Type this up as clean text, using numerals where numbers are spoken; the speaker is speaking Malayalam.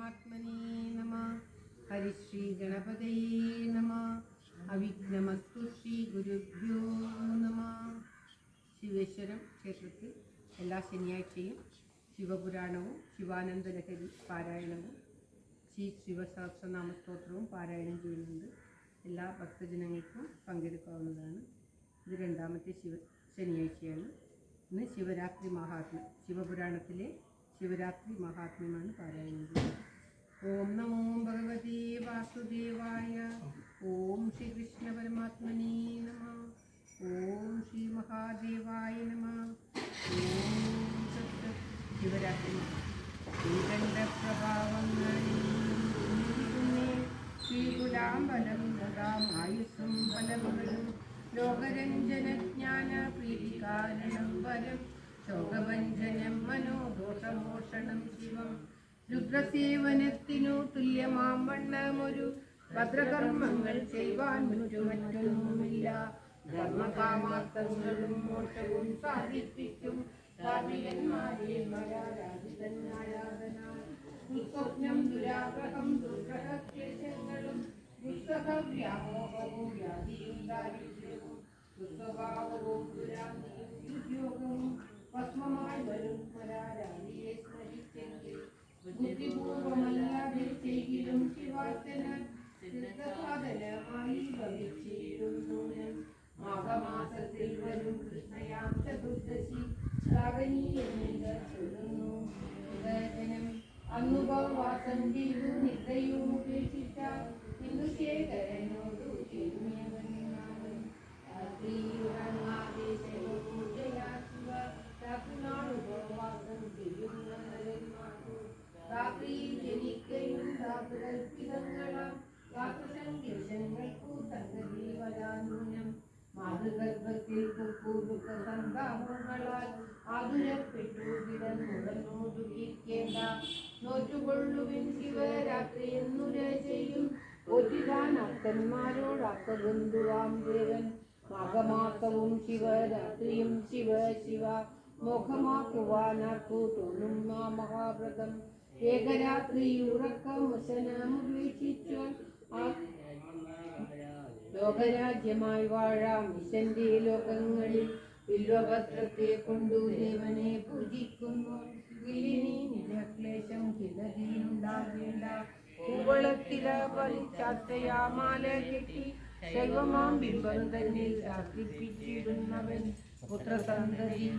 परमात्मने नमः. हरिश्री गणपतये नमः. അവിഘ്നമസ്തു ശ്രീ ഗുരുഭ്യോ നമ. ശിവേശ്വരം ക്ഷേത്രത്തിൽ എല്ലാ ശനിയാഴ്ചയും ശിവപുരാണവും ശിവാനന്ദലഹരി പാരായണവും ശ്രീ ശിവസഹസ്രനാമസ്തോത്രവും പാരായണം ചെയ്യുന്നുണ്ട്. എല്ലാ ഭക്തജനങ്ങൾക്കും പങ്കെടുക്കാവുന്നതാണ്. ഇത് രണ്ടാമത്തെ ശനിയാഴ്ചയാണ്. ഇന്ന് ശിവരാത്രി മഹാത്മ്യം, ശിവപുരാണത്തിലെ ശിവരാത്രി മഹാത്മ്യമാണ് പാരായണം ചെയ്യുന്നത്. ഓം നമോ ഭഗവതേ വാസുദേവായ. ഓം ശ്രീകൃഷ്ണ പരമാത്മനേ നമ. ഓം ശ്രീ മഹാദേവായ നമ. ഓം ശിവരാത്രി ശ്രീകണ്ഠ പ്രഭാവങ്ങളിൽ ശ്രീകുലാംബലം ആയുസ്സും ഫലങ്ങളും ലോകരഞ്ജനജ്ഞാന പ്രീതികാരണം വരം ശോകഭഞ്ജനം മനോദോഷമോഷണം ശിവം രുദ്രസേവനത്തിനു തുല്യമാം വണ്ണമൊരു ഭദ്രകർമ്മങ്ങൾ ചെയ്യുവാൻ മറ്റൊന്നുമില്ല. ധർമ്മകാമാർത്ഥങ്ങളും മോക്ഷവും സാധിപ്പിക്കും ധാർമ്മികന്മാരെ സ്വപ്നം ദുരാഗ്രഹം ദുർഗ്രഹക്ലേശങ്ങളും ദുസ്സഹവ്യാമോഹവും വ്യാധിയും ദാരിദ്ര്യവും ദുസ്വഭാവവും ദുരാന്തിയും ഉദ്യോഗവും ഭസ്മമായി വരും പരാരാധിയെ സ്മരിച്ചെങ്കിൽ ബുദ്ധിപൂർവമല്ലാതെ ചെയ്തിലും ശിവാർച്ചന സിദ്ധസാധനമായി ഭവിച്ചിരുന്നു. മാഘമാസത്തിൽ വരും കൃഷ്ണയാം ചതുർദശി ശ്രാവണീയെന്ന് ചൊല്ലുന്നു. ജനം അന്നുപവാസം ചെയ്തു നിദ്രയും ഉപേക്ഷിച്ച ഹിന്ദുശേഖരനോടു ചേർന്നിയവനാണ്. രാത്രിയുറങ്ങാതെ ശൈവപൂജയാ ശിവ രാത്രിനാളുപവാസം ചെയ്യുന്ന നരന്മാർക്കു രാത്രിയിൽ ജനിക്കയും രാത്രികൽപ്പിതങ്ങളാം രാത്രിസംഘർഷങ്ങൾക്കു സംഗതി വരാനൂനം. മാതൃഗർഭത്തിൽ കുക്കൂടുക്ക സന്താപങ്ങളാൽ ആതുരപ്പെട്ടു കിടന്നുടന്നു ദുഃഖിക്കേണ്ട. നോറ്റുകൊള്ളുവിൻ ശിവരാത്രി എന്നുര ചെയ്യും ഒറ്റിതാൻ അർത്ഥന്മാരോടക്കബന്ധുവാം ദേവൻ. മാഘമാസവും ശിവരാത്രിയും ശിവ ശിവ മോഹമാക്കുവാനാക്കു തോന്നും ആ മഹാവ്രതം. ഏകരാത്രിയുറക്കമുശനമുപേക്ഷിച്ചു ലോകരാജ്യമായി വാഴാം വിശന്റെ ലോകങ്ങളിൽ. വില്വപത്രത്തെ കൊണ്ടു ദേവനെ പൂജിക്കുമ്പോൾ വില്ലിനി നിജക്ലേശം കിളതിയുണ്ടാകേണ്ട. പൂവളത്തില പരിച്ചാത്തയാമാല കെട്ടി ശൈവമാം ബിംബം തന്നിൽ ശാസ്ത്രിപ്പിച്ചിടുന്നവൻ പുത്രസന്തതി